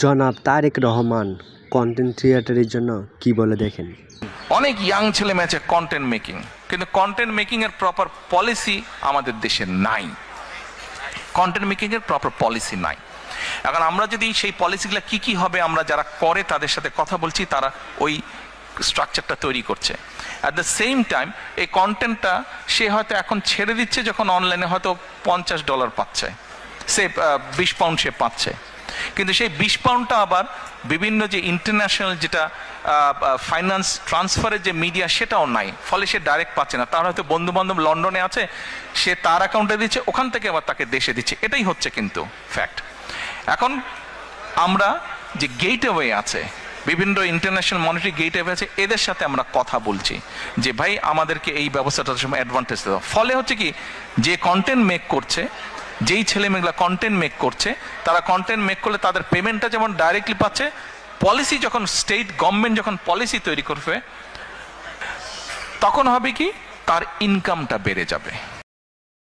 জনাব তারেক রহমান কন্টেন্ট ক্রিয়েটরের জন্য কি বলে দেখেন? অনেক ইয়াং ছেলে মেয়ে আছে কন্টেন্ট মেকিং, কিন্তু কন্টেন্ট মেকিং এর প্রপার পলিসি আমাদের দেশে নাই। কন্টেন্ট মেকিং এর প্রপার পলিসি নাই। এখন আমরা যদি সেই পলিসিগুলো কি কি হবে, আমরা যারা করে তাদের সাথে কথা বলছি, তারা ওই স্ট্রাকচারটা তৈরি করছে। অ্যাট দ্য সেম টাইম এই কন্টেন্টটা সে হয়তো এখন ছেড়ে দিচ্ছে, যখন অনলাইনে হয়তো $50 পাচ্ছে, সে 20 পাউন্ড সে পাচ্ছে, কিন্তু সেই 20 পাউন্ডটা আবার বিভিন্ন যে ইন্টারন্যাশনাল যেটা ফাইন্যান্স ট্রান্সফারের যে মিডিয়া সেটাও নাই, ফলে সে ডাইরেক্ট পাচ্ছে না। তার হয়তো বন্ধু বান্ধব লন্ডনে আছে, সে তার অ্যাকাউন্টে দিচ্ছে, ওখান থেকে আবার তাকে দেশে দিচ্ছে, এটাই হচ্ছে কিন্তু ফ্যাক্ট। এখন আমরা যে গেটওয়ে আছে, বিভিন্ন ইন্টারন্যাশনাল মনিটারি গেটওয়ে আছে, এদের সাথে আমরা কথা বলছি যে ভাই আমাদেরকে এই ব্যবস্থাটার সময় অ্যাডভান্টেজ দেওয়া। ফলে হচ্ছে কি, যে কন্টেন্ট মেক করছে, যেই ছেলে মেয়েগুলা কন্টেন্ট মেক করছে, তারা কন্টেন্ট মেক করলে তাদের পেমেন্টটা যেমন ডাইরেক্টলি পাচ্ছে, পলিসি যখন স্টেট গভর্নমেন্ট যখন পলিসি তৈরি করবে, তখন হবে কি তার ইনকামটা বেড়ে যাবে।